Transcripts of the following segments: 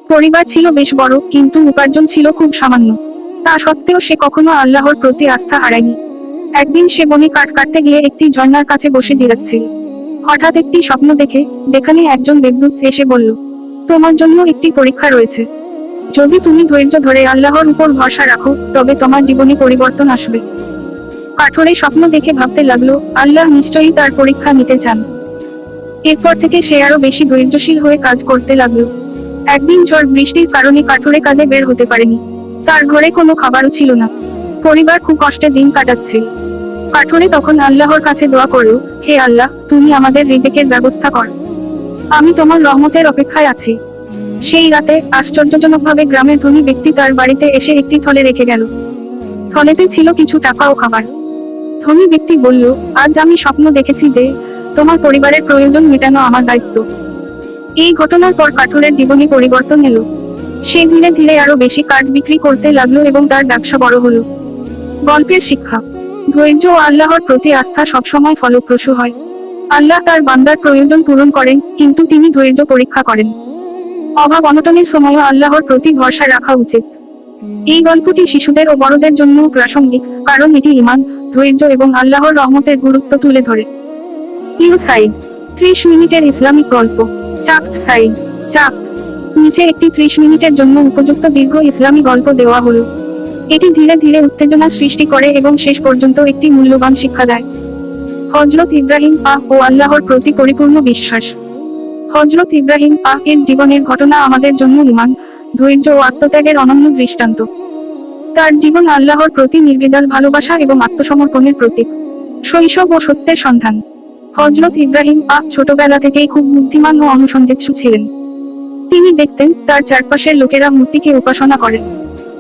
পরিবার ছিল বেশ বড়, কিন্তু উপার্জন ছিল খুব সামান্য। তা সত্ত্বেও সে কখনো আল্লাহর প্রতি আস্থা হারায়নি। একদিন সে বনে কাঠ কাটতে গিয়ে একটি ঝর্ণার কাছে বসে জিরাচ্ছিল। হঠাৎ একটি স্বপ্ন দেখে, যেখানে একজন দেবদূত এসে বলল, তোমার জন্য একটি পরীক্ষা রয়েছে। যদি তুমি ধৈর্য ধরে আল্লাহর উপর ভরসা রাখো, তবে তোমার জীবনে পরিবর্তন আসবে। কাঠুরে স্বপ্ন দেখে ভাবতে লাগলো, আল্লাহ নিশ্চয়ই তার পরীক্ষা নিতে চান। এরপর থেকে সে আরো বেশি ধৈর্যশীল হয়ে কাজ করতে লাগলো। একদিন ঝড় বৃষ্টির কারণে কাঠুরে কাজে বের হতে পারেনি। তার ঘরে কোনো খাবারও ছিল না। পরিবার খুব কষ্টে দিন কাটাচ্ছে। কাঠুরে তখন আল্লাহর কাছে দোয়া করল, হে আল্লাহ, তুমি আমাদের রিজিকের ব্যবস্থা কর। আমি তোমার রহমতের অপেক্ষায় আছি। সেই রাতে আশ্চর্যজনকভাবে গ্রামের ধনী ব্যক্তি তার বাড়িতে এসে একটি থলে রেখে গেল। থলেতে ছিল কিছু টাকা ও খাবার। ধনী ব্যক্তি বলল, আজ আমি স্বপ্ন দেখেছি যে তোমার পরিবারের প্রয়োজন মেটানো আমার দায়িত্ব। এই ঘটনার পর কাঠুরের জীবনে পরিবর্তন এলো। সে ধীরে ধীরে আরো বেশি কাঠ বিক্রি করতে লাগলো এবং তার ব্যবসা বড় হলো। গল্পের শিক্ষা: ধৈর্য ও আল্লাহর প্রতি আস্থা সবসময় ফলপ্রসূ হয়। আল্লাহ তার বান্দার প্রয়োজন পূরণ করেন, কিন্তু তিনি ধৈর্য পরীক্ষা করেন। অভাব অনটনের সময়ও আল্লাহর প্রতি ভরসা রাখা উচিত। এই গল্পটি শিশুদের ও বড়দের জন্যও প্রাসঙ্গিক, কারণ এটি ঈমান, ধৈর্য এবং আল্লাহর রহমতের গুরুত্ব তুলে ধরে। ইউ সাইড 30 মিনিটের ইসলামিক গল্প। চাপ সাইড চাপ। নিচে একটি 30 মিনিটের জন্য উপযুক্ত দীর্ঘ ইসলামী গল্প দেওয়া হলো। এটি ধীরে ধীরে উত্তেজনা সৃষ্টি করে এবং শেষ পর্যন্ত একটি মূল্যবান শিক্ষা দেয়। হযরত ইব্রাহিম ও আল্লাহর প্রতি পরিপূর্ণ বিশ্বাস। হযরত ইব্রাহিম এর জীবনের ঘটনা আমাদের জন্য ঈমান, ধৈর্য ও আত্মত্যাগের অনন্য দৃষ্টান্ত। তার জীবন আল্লাহর প্রতি নির্ভেজাল ভালোবাসা এবং আত্মসমর্পণের প্রতীক। শৈশব ও সত্যের সন্ধান। হযরত ইব্রাহিম ছোটবেলা থেকেই খুব বুদ্ধিমান ও অনুসন্ধিৎসু ছিলেন। তিনি দেখতেন তার চারপাশের লোকেরা মূর্তিকে উপাসনা করে।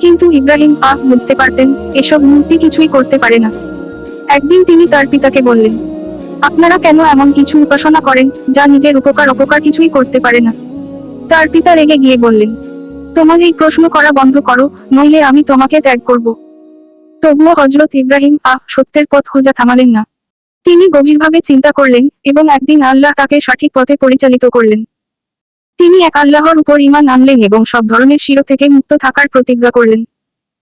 কিন্তু ইব্রাহিম বুঝতে পারতেন, এসব মূর্তি কিছুই করতে পারে না। একদিন তিনি তার পিতাকে বললেন, আপনারা কেন এমন কিছু উপাসনা করেন, যা নিজের অপকার কিছুই করতে পারে না? তার পিতা রেগে গিয়ে বললেন, তোমার এই প্রশ্ন করা বন্ধ করো, নইলে আমি তোমাকে ত্যাগ করব। তবুও হযরত ইব্রাহিম সত্যের পথ খোঁজা থামালেন না। তিনি গভীরভাবে চিন্তা করলেন, এবং একদিন আল্লাহ তাকে সঠিক পথে পরিচালিত করলেন। তিনি এক আল্লাহর উপর ঈমান আনলেন এবং সব ধরনের শিরক থেকে মুক্ত থাকার প্রতিজ্ঞা করলেন।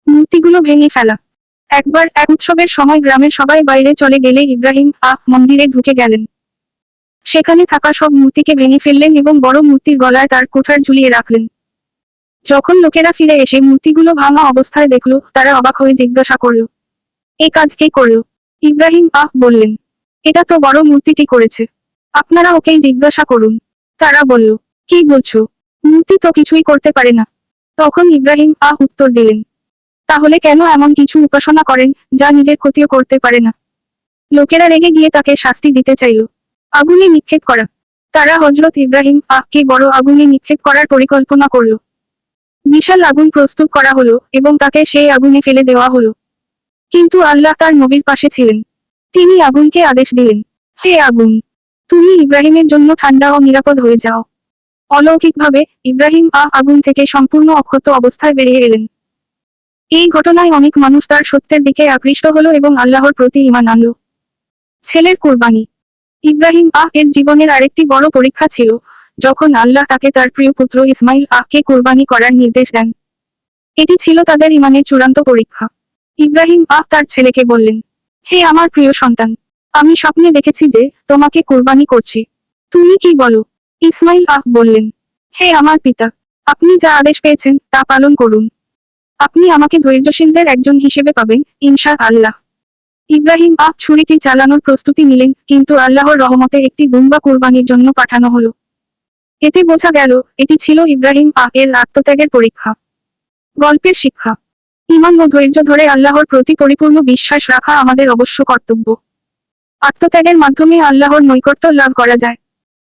মূর্তিগুলো ভেঙে ফেলা। একবার এক উৎসবের সময় গ্রামের সবাই বাইরে চলে গেলে ইব্রাহিম মন্দিরে ঢুকে গেলেন। সেখানে থাকা সব মূর্তিকে ভেঙে ফেললেন এবং বড় মূর্তির গলায় তার কুঠার ঝুলিয়ে রাখলেন। যখন লোকেরা ফিরে এসে মূর্তিগুলো ভাঙা অবস্থায় দেখল, তারা অবাক হয়ে জিজ্ঞাসা করল, এই কাজ কে করল? ইব্রাহিম বললেন, এটা তো বড় মূর্তিটি করেছে। আপনারা ওকেই জিজ্ঞাসা করুন। তারা বলল, কি বলছো? মূর্তি তো কিছুই করতে পারে না। তখন ইব্রাহিম উত্তর দিলেন, তাহলে কেন এমন কিছু উপাসনা করেন, যা নিজের ক্ষতিও করতে পারে না? লোকেরা রেগে গিয়ে তাকে শাস্তি দিতে চাইল। আগুনে নিক্ষেপ করা। তারা হযরত ইব্রাহিম কে বড় আগুনে নিক্ষেপ করার পরিকল্পনা করল। বিশাল আগুন প্রস্তুত করা হলো এবং তাকে সেই আগুনে ফেলে দেওয়া হলো। কিন্তু আল্লাহ তার নবীর পাশে ছিলেন। তিনি আগুনকে আদেশ দিলেন, হে আগুন, তুমি ইব্রাহিমের জন্য ঠান্ডা ও নিরাপদ হয়ে যাও। অলৌকিকভাবে ইব্রাহিম আগুন থেকে সম্পূর্ণ অক্ষত অবস্থায় বেরিয়ে এলেন। এই ঘটনায় অনেক মানুষ তার সত্যের দিকে আকৃষ্ট হলো এবং আল্লাহর প্রতি ঈমান আনল। ছেলের কুরবানি। ইব্রাহিম এর জীবনের আরেকটি বড় পরীক্ষা ছিল, যখন আল্লাহ তাকে তার প্রিয় পুত্র ইসমাইল কে কুরবানি করার নির্দেশ দেন। এটি ছিল তাদের ঈমানের চূড়ান্ত পরীক্ষা। ইব্রাহিম তার ছেলেকে বললেন, হে আমার প্রিয় সন্তান, আমি স্বপ্নে দেখেছি যে তোমাকে কুরবানি করছি। তুমি কি বলো? ইসমাইল বললেন, হে আমার পিতা, আপনি যা আদেশ পেয়েছেন তা পালন করুন। আপনি আমাকে ধৈর্যশীলদের একজন হিসেবে পাবেন, ইনশা আল্লাহ। ইব্রাহিম ছুরিটি চালানোর প্রস্তুতি নিলেন, কিন্তু আল্লাহর রহমতে একটি দুম্বা কুরবানির জন্য পাঠানো হলো। এতে বোঝা গেল, এটি ছিল ইব্রাহিম এর আত্মত্যাগের পরীক্ষা। গল্পের শিক্ষা: ঈমান ও ধৈর্য ধরে আল্লাহর প্রতি পরিপূর্ণ বিশ্বাস রাখা আমাদের অবশ্য কর্তব্য। আত্মত্যাগের মাধ্যমে আল্লাহর নৈকট্য লাভ করা যায়।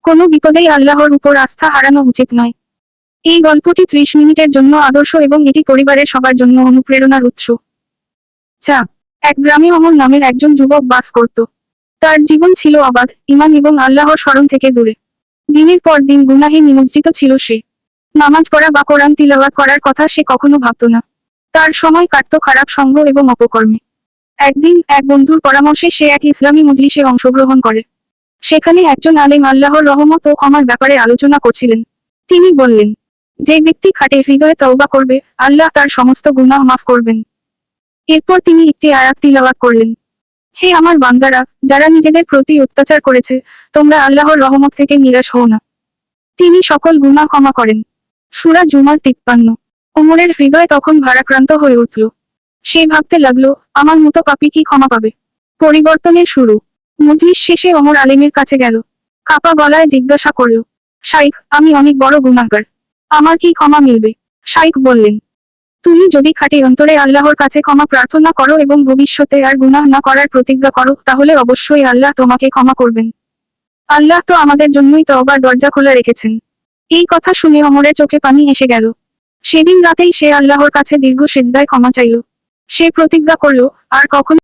কোনো বিপদেই আল্লাহর উপর আস্থা হারানো উচিত নয়। এই গল্পটি 30 মিনিটের জন্য আদর্শ এবং এটি পরিবারের সবার জন্য অনুপ্রেরণার উৎস। এক গ্রামে অমর নামের একজন যুবক বাস করত। তার জীবন ছিল অবাধ, ঈমান এবং আল্লাহর স্মরণ থেকে দূরে। দিনের পর দিন গুনাহে নিমজ্জিত ছিল সে। নামাজ পড়া বা কোরআন তিলাওয়াত করার কথা সে কখনো ভাবত না। তার সময় কাটত খারাপ সঙ্গ এবং অপকর্মে। একদিন এক বন্ধুর পরামর্শে সে এক ইসলামী মজলিসে অংশগ্রহণ করে। সেখানে একজন আলেম আল্লাহর রহমত ও ক্ষমার ব্যাপারে আলোচনা করছিলেন। তিনি বললেন, যে ব্যক্তি খাঁটে হৃদয়ে তওবা করবে, আল্লাহ তার সমস্ত গুনাহ মাফ করবেন। এরপর তিনি একটি আয়াত তিলাওয়াত করলেন। হে আমার বান্দারা, যারা নিজেদের প্রতি অত্যাচার করেছে, তোমরা আল্লাহর রহমত থেকে নিরাশ হও না। তিনি সকল গুনাহ ক্ষমা করেন। সূরা জুমার 53। ওমরের হৃদয় তখন ভারাক্রান্ত হয়ে উঠল। সে ভাবতে লাগলো, আমার মতো পাপী কি ক্ষমা পাবে? পরিবর্তনের শুরু। মজলিস শেষে ওমর আলিমের কাছে গেল। কাপা গলায় জিজ্ঞাসা করল, শাইখ, আমি অনেক বড় গুনাহগার। আমার কি ক্ষমা মিলবে? শাইখ বললেন, তুমি যদি খাঁটি অন্তরে আল্লাহর কাছে ক্ষমা প্রার্থনা করো এবং ভবিষ্যতে আর গুনাহ না করার প্রতিজ্ঞা করো, তাহলে অবশ্যই আল্লাহ তোমাকে ক্ষমা করবেন। আল্লাহ তো আমাদের জন্যই তওবার দরজা খোলা রেখেছেন। এই কথা শুনে ওমরের চোখে পানি এসে গেল। সেদিন রাতেই সে আল্লাহর কাছে দীর্ঘ সিজদায় ক্ষমা চাইল। সে প্রতিজ্ঞা করল, আর কখনো